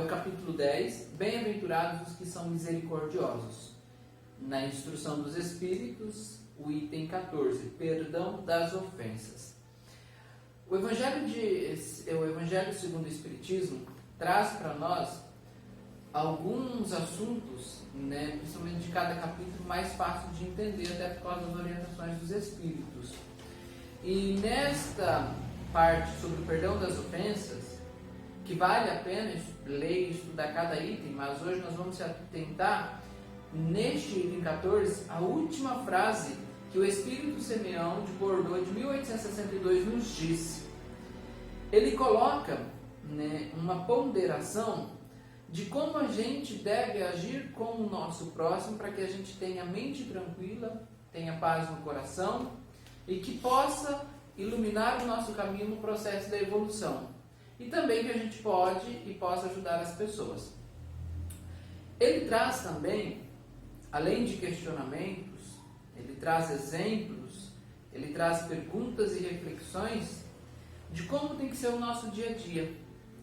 o capítulo 10, Bem-aventurados os que são misericordiosos. Na instrução dos Espíritos, o item 14, Perdão das ofensas. O Evangelho segundo o Espiritismo traz para nós alguns assuntos, principalmente de cada capítulo, mais fácil de entender, até por causa das orientações dos Espíritos. E nesta parte sobre o perdão das ofensas, que vale a pena ler e estudar cada item, mas hoje nós vamos se atentar neste item 14, a última frase que o Espírito Simeão de Bordeaux, de 1862, nos disse. Ele coloca uma ponderação de como a gente deve agir com o nosso próximo para que a gente tenha mente tranquila, tenha paz no coração e que possa iluminar o nosso caminho no processo da evolução. E também que a gente pode e possa ajudar as pessoas. Ele traz também, além de questionamentos, ele traz exemplos, ele traz perguntas e reflexões de como tem que ser o nosso dia a dia,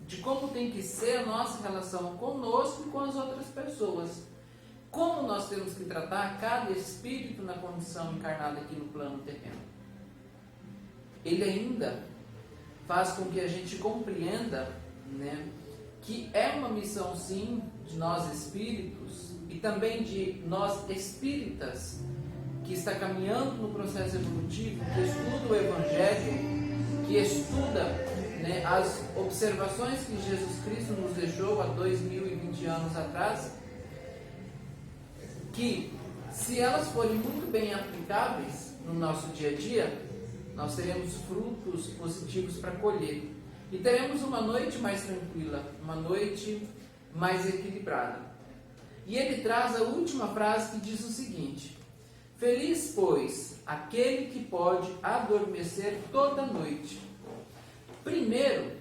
de como tem que ser a nossa relação conosco e com as outras pessoas. Como nós temos que tratar cada espírito na condição encarnada aqui no plano terreno. Ele ainda faz com que a gente compreenda que é uma missão, sim, de nós espíritos e também de nós espíritas que está caminhando no processo evolutivo, que estuda o Evangelho, que estuda as observações que Jesus Cristo nos deixou há 2020 anos atrás, que se elas forem muito bem aplicáveis no nosso dia a dia, nós teremos frutos positivos para colher. E teremos uma noite mais tranquila, uma noite mais equilibrada. E ele traz a última frase que diz o seguinte: Feliz, pois, aquele que pode adormecer toda noite. Primeiro,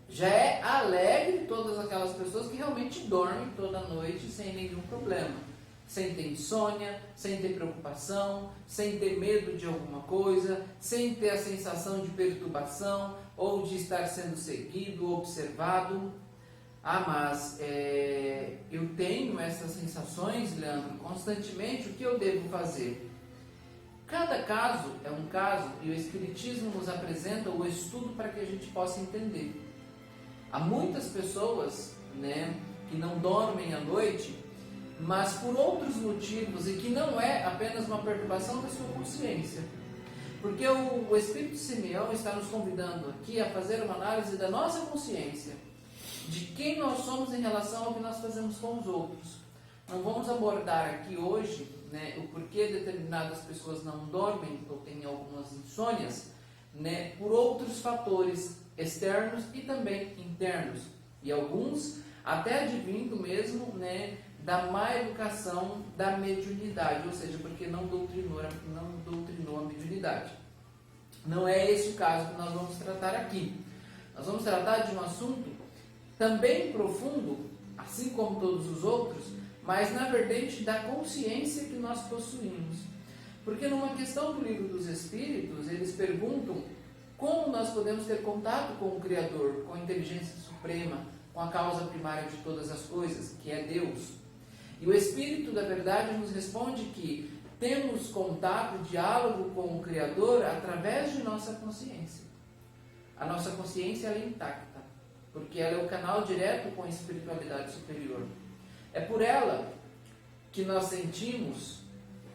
já é alegre todas aquelas pessoas que realmente dormem toda noite sem nenhum problema. Sem ter insônia, sem ter preocupação, sem ter medo de alguma coisa, sem ter a sensação de perturbação ou de estar sendo seguido, observado. Mas eu tenho essas sensações, Leandro, constantemente. O que eu devo fazer? Cada caso é um caso e o Espiritismo nos apresenta o estudo para que a gente possa entender. Há muitas pessoas que não dormem à noite, mas por outros motivos, e que não é apenas uma perturbação da sua consciência. Porque o Espírito Simeão está nos convidando aqui a fazer uma análise da nossa consciência, de quem nós somos em relação ao que nós fazemos com os outros. Não vamos abordar aqui hoje o porquê determinadas pessoas não dormem ou têm algumas insônias, por outros fatores externos e também internos. E alguns até advindo mesmo da má educação da mediunidade, ou seja, porque não doutrinou a mediunidade. Não é esse o caso que nós vamos tratar aqui. Nós vamos tratar de um assunto também profundo, assim como todos os outros, mas na vertente da consciência que nós possuímos. Porque numa questão do Livro dos Espíritos, eles perguntam como nós podemos ter contato com o Criador, com a inteligência suprema, com a causa primária de todas as coisas, que é Deus. E o Espírito da Verdade nos responde que temos contato, diálogo com o Criador através de nossa consciência. A nossa consciência ela é intacta, porque ela é o canal direto com a espiritualidade superior. É por ela que nós sentimos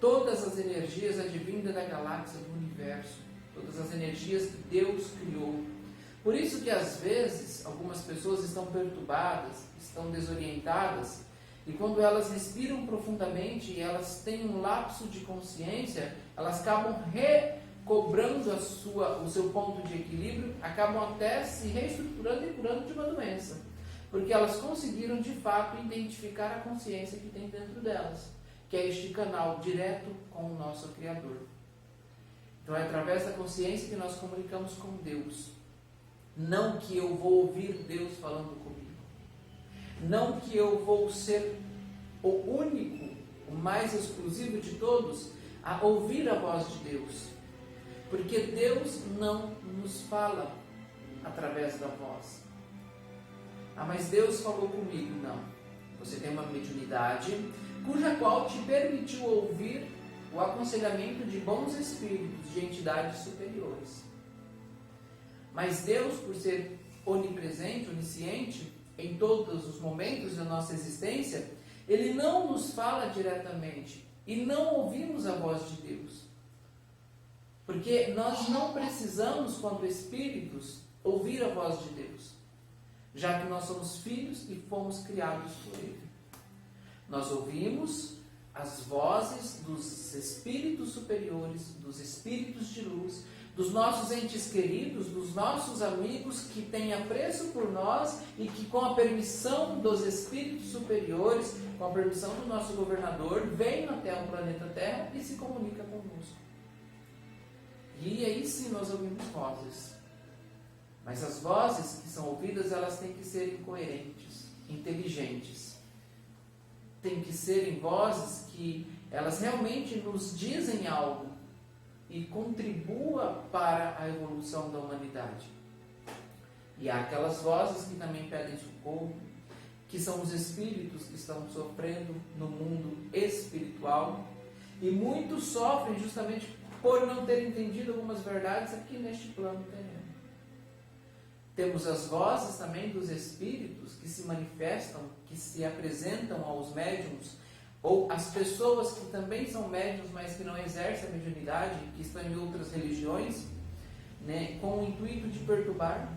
todas as energias advindas da galáxia, do universo, todas as energias que Deus criou. Por isso que às vezes algumas pessoas estão perturbadas, estão desorientadas, e quando elas respiram profundamente e elas têm um lapso de consciência, elas acabam recobrando o seu ponto de equilíbrio, acabam até se reestruturando e curando de uma doença. Porque elas conseguiram de fato identificar a consciência que tem dentro delas, que é este canal direto com o nosso Criador. Então é através da consciência que nós comunicamos com Deus. Não que eu vou ouvir Deus falando comigo. Não que eu vou ser o único, o mais exclusivo de todos, a ouvir a voz de Deus. Porque Deus não nos fala através da voz. Ah, mas Deus falou comigo. Não. Você tem uma mediunidade cuja qual te permitiu ouvir o aconselhamento de bons espíritos, de entidades superiores. Mas Deus, por ser onipresente, onisciente, em todos os momentos da nossa existência, Ele não nos fala diretamente e não ouvimos a voz de Deus. Porque nós não precisamos, quanto espíritos, ouvir a voz de Deus, já que nós somos filhos e fomos criados por Ele. Nós ouvimos as vozes dos espíritos superiores, dos espíritos de luz, dos nossos entes queridos, dos nossos amigos que têm apreço por nós e que, com a permissão dos espíritos superiores, com a permissão do nosso governador, vêm até o planeta Terra e se comunica conosco. E aí sim nós ouvimos vozes. Mas as vozes que são ouvidas, elas têm que ser coerentes, inteligentes. Tem que serem vozes que elas realmente nos dizem algo e contribua para a evolução da humanidade. E há aquelas vozes que também pedem socorro, que são os espíritos que estão sofrendo no mundo espiritual, e muitos sofrem justamente por não ter entendido algumas verdades aqui neste plano terreno. Temos as vozes também dos espíritos que se manifestam, que se apresentam aos médiuns, ou as pessoas que também são médiuns, mas que não exercem a mediunidade, que estão em outras religiões, né, com o intuito de perturbar.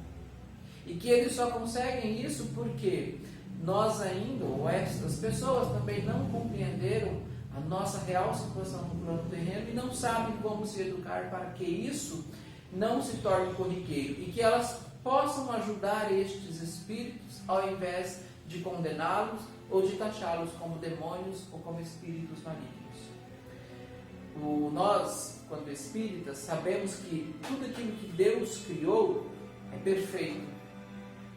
E que eles só conseguem isso porque nós ainda, ou estas pessoas também não compreenderam a nossa real situação no plano terreno e não sabem como se educar para que isso não se torne corriqueiro e que elas possam ajudar estes espíritos ao invés de condená-los ou de taxá-los como demônios ou como espíritos malignos. Nós, quando espíritas, sabemos que tudo aquilo que Deus criou é perfeito.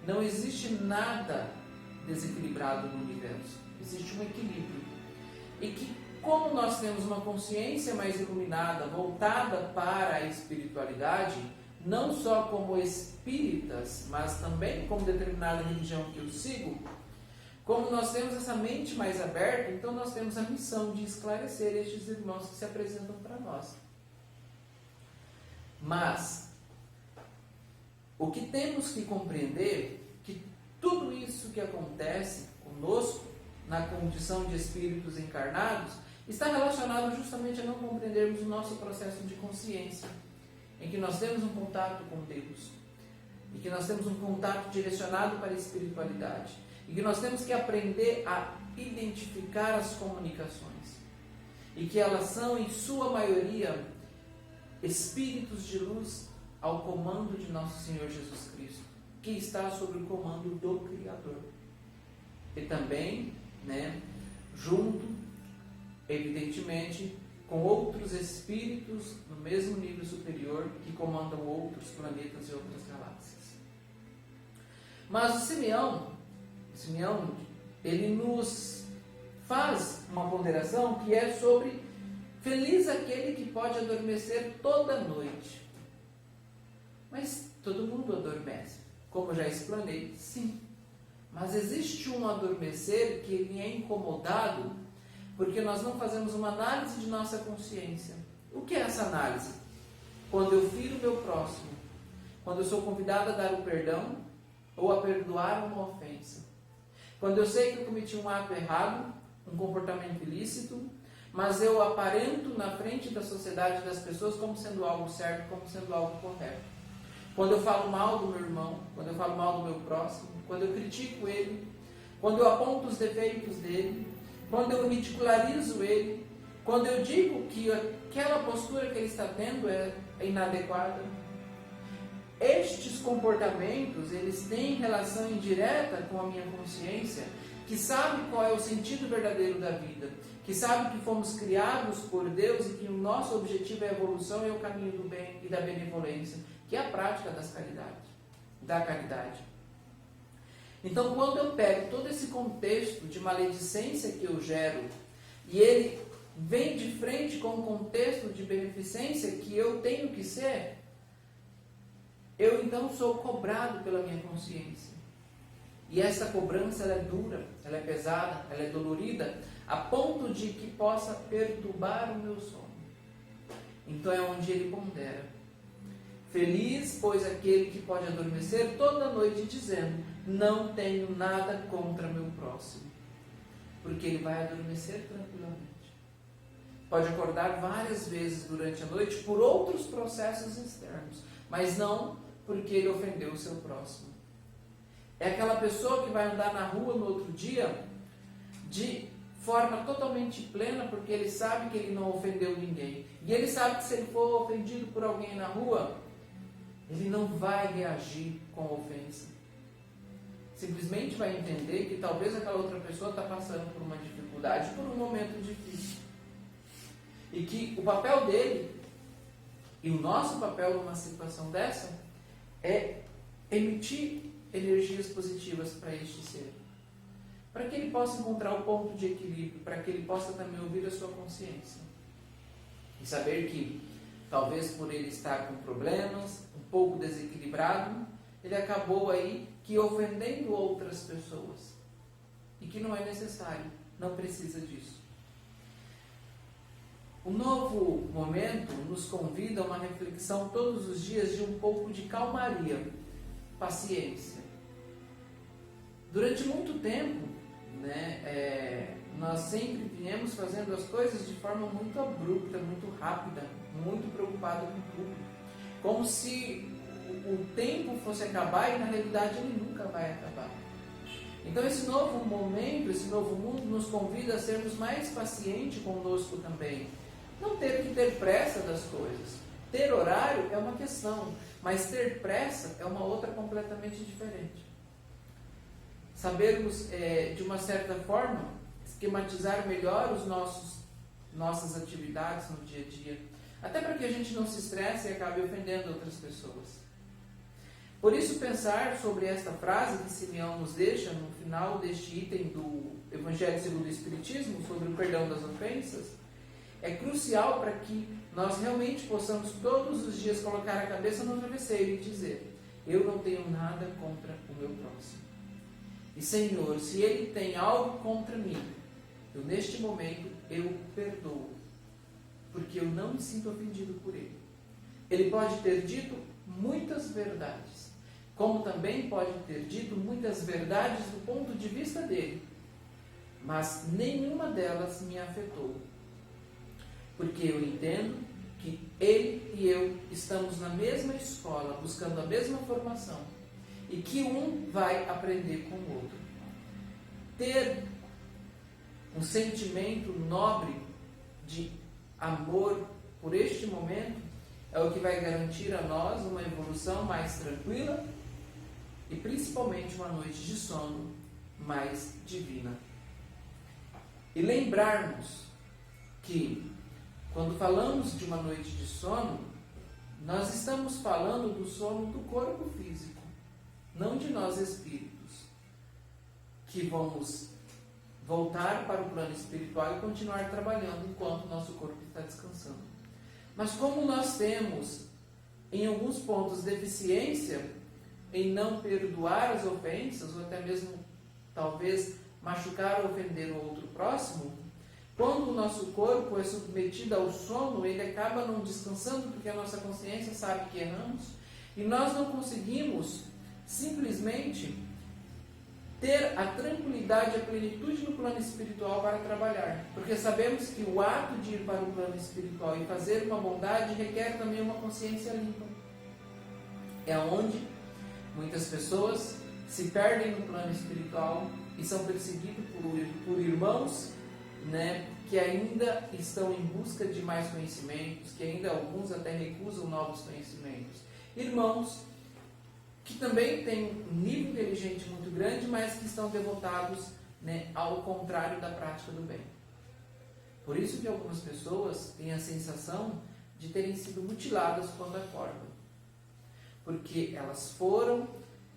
Não existe nada desequilibrado no universo. Existe um equilíbrio. E que, como nós temos uma consciência mais iluminada, voltada para a espiritualidade, não só como espíritas, mas também como determinada religião que eu sigo, como nós temos essa mente mais aberta, então nós temos a missão de esclarecer estes irmãos que se apresentam para nós. Mas o que temos que compreender que tudo isso que acontece conosco, na condição de espíritos encarnados, está relacionado justamente a não compreendermos o nosso processo de consciência, em que nós temos um contato com Deus, e que nós temos um contato direcionado para a espiritualidade, e que nós temos que aprender a identificar as comunicações, e que elas são, em sua maioria, espíritos de luz ao comando de nosso Senhor Jesus Cristo, que está sob o comando do Criador. E também, junto, evidentemente, com outros espíritos no mesmo nível superior que comandam outros planetas e outras galáxias. Mas o Simeão, ele nos faz uma ponderação que é sobre feliz aquele que pode adormecer toda noite. Mas todo mundo adormece. Como já explanei, sim. Mas existe um adormecer que ele é incomodado porque nós não fazemos uma análise de nossa consciência. O que é essa análise? Quando eu firo o meu próximo, quando eu sou convidado a dar o perdão ou a perdoar uma ofensa. Quando eu sei que eu cometi um ato errado, um comportamento ilícito, mas eu aparento na frente da sociedade das pessoas como sendo algo certo, como sendo algo correto. Quando eu falo mal do meu irmão, quando eu falo mal do meu próximo, quando eu critico ele, quando eu aponto os defeitos dele, quando eu ridicularizo ele, quando eu digo que aquela postura que ele está tendo é inadequada. Estes comportamentos, eles têm relação indireta com a minha consciência, que sabe qual é o sentido verdadeiro da vida, que sabe que fomos criados por Deus e que o nosso objetivo é a evolução e o caminho do bem e da benevolência, que é a prática da caridade. Então, quando eu pego todo esse contexto de maledicência que eu gero, e ele vem de frente com um contexto de beneficência que eu tenho que ser, eu então sou cobrado pela minha consciência. E essa cobrança ela é dura, ela é pesada, ela é dolorida, a ponto de que possa perturbar o meu sono. Então é onde ele pondera. Feliz, pois, aquele que pode adormecer toda noite dizendo: não tenho nada contra meu próximo. Porque ele vai adormecer tranquilamente. Pode acordar várias vezes durante a noite por outros processos externos, mas não porque ele ofendeu o seu próximo. É aquela pessoa que vai andar na rua no outro dia de forma totalmente plena, porque ele sabe que ele não ofendeu ninguém. E ele sabe que se ele for ofendido por alguém na rua, ele não vai reagir com ofensa. Simplesmente vai entender que talvez aquela outra pessoa está passando por uma dificuldade, por um momento difícil. E que o papel dele, e o nosso papel numa situação dessa, é emitir energias positivas para este ser. Para que ele possa encontrar o ponto de equilíbrio, para que ele possa também ouvir a sua consciência. E saber que, talvez por ele estar com problemas, um pouco desequilibrado, ele acabou aí que ofendendo outras pessoas. E que não é necessário, não precisa disso. O novo momento nos convida a uma reflexão todos os dias de um pouco de calmaria, paciência. Durante muito tempo, nós sempre viemos fazendo as coisas de forma muito abrupta, muito rápida, muito preocupado com tudo. Como se o tempo fosse acabar e na realidade ele nunca vai acabar. Então esse novo momento, esse novo mundo nos convida a sermos mais pacientes conosco também. Não ter pressa das coisas. Ter horário é uma questão, mas ter pressa é uma outra completamente diferente. Sabermos, de uma certa forma, esquematizar melhor nossas atividades no dia a dia, até para que a gente não se estresse e acabe ofendendo outras pessoas. Por isso, pensar sobre esta frase que Simeão nos deixa no final deste item do Evangelho segundo o Espiritismo, sobre o perdão das ofensas, é crucial para que nós realmente possamos todos os dias colocar a cabeça no travesseiro e dizer: eu não tenho nada contra o meu próximo. E Senhor, se ele tem algo contra mim, neste momento eu perdoo, porque eu não me sinto ofendido por ele. Ele pode ter dito muitas verdades, como também pode ter dito muitas verdades do ponto de vista dele, mas nenhuma delas me afetou. Porque eu entendo que ele e eu estamos na mesma escola, buscando a mesma formação, e que um vai aprender com o outro. Ter um sentimento nobre de amor por este momento é o que vai garantir a nós uma evolução mais tranquila e principalmente uma noite de sono mais divina. E lembrarmos que quando falamos de uma noite de sono, nós estamos falando do sono do corpo físico, não de nós espíritos, que vamos voltar para o plano espiritual e continuar trabalhando enquanto o nosso corpo está descansando. Mas como nós temos, em alguns pontos, deficiência em não perdoar as ofensas, ou até mesmo, talvez, machucar ou ofender o outro próximo, quando o nosso corpo é submetido ao sono, ele acaba não descansando, porque a nossa consciência sabe que erramos, e nós não conseguimos simplesmente ter a tranquilidade e a plenitude no plano espiritual para trabalhar. Porque sabemos que o ato de ir para o plano espiritual e fazer uma bondade requer também uma consciência limpa. É onde muitas pessoas se perdem no plano espiritual e são perseguidos por irmãos, que ainda estão em busca de mais conhecimentos, que ainda alguns até recusam novos conhecimentos. Irmãos que também têm um nível inteligente muito grande, mas que estão devotados, ao contrário da prática do bem. Por isso que algumas pessoas têm a sensação de terem sido mutiladas quando acordam. Porque elas foram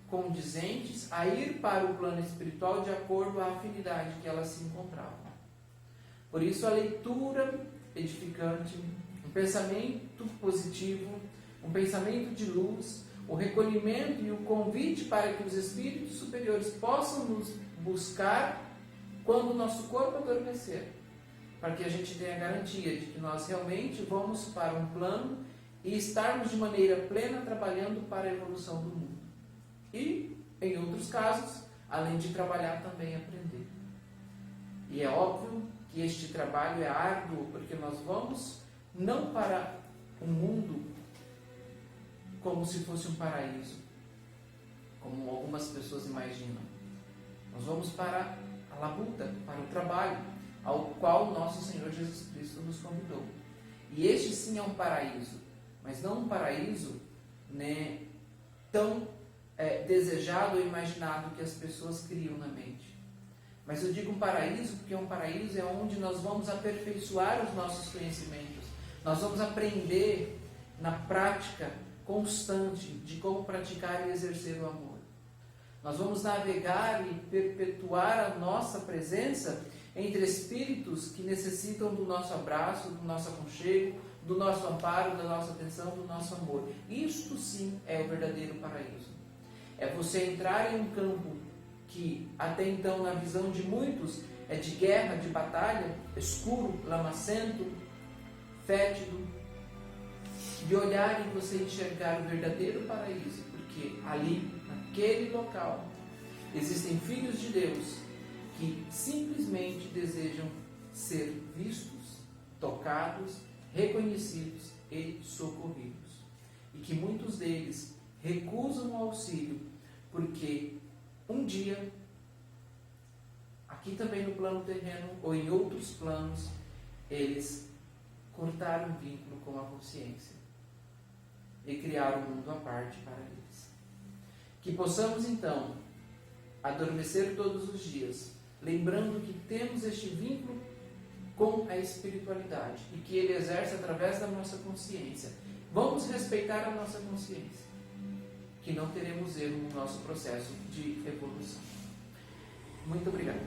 condizentes a ir para o plano espiritual de acordo à afinidade que elas se encontravam. Por isso a leitura edificante, um pensamento positivo, um pensamento de luz, o recolhimento e o convite para que os espíritos superiores possam nos buscar quando o nosso corpo adormecer, para que a gente tenha a garantia de que nós realmente vamos para um plano e estarmos de maneira plena trabalhando para a evolução do mundo. E, em outros casos, além de trabalhar, também aprender. E é óbvio que este trabalho é árduo, porque nós vamos não para um mundo como se fosse um paraíso, como algumas pessoas imaginam. Nós vamos para a labuta, para o trabalho, ao qual nosso Senhor Jesus Cristo nos convidou. E este sim é um paraíso, mas não um paraíso, né, tão desejado ou imaginado que as pessoas criam na mente. Mas eu digo um paraíso porque um paraíso é onde nós vamos aperfeiçoar os nossos conhecimentos. Nós vamos aprender na prática constante de como praticar e exercer o amor. Nós vamos navegar e perpetuar a nossa presença entre espíritos que necessitam do nosso abraço, do nosso aconchego, do nosso amparo, da nossa atenção, do nosso amor. Isto sim é o verdadeiro paraíso. É você entrar em um campo que até então, na visão de muitos, é de guerra, de batalha, escuro, lamacento, fétido, de olhar e você enxergar o verdadeiro paraíso, porque ali, naquele local, existem filhos de Deus que simplesmente desejam ser vistos, tocados, reconhecidos e socorridos. E que muitos deles recusam o auxílio, porque um dia, aqui também no plano terreno ou em outros planos, eles cortaram o vínculo com a consciência e criaram um mundo à parte para eles. Que possamos então adormecer todos os dias, lembrando que temos este vínculo com a espiritualidade e que ele exerce através da nossa consciência. Vamos respeitar a nossa consciência, que não teremos erro no nosso processo de evolução. Muito obrigado.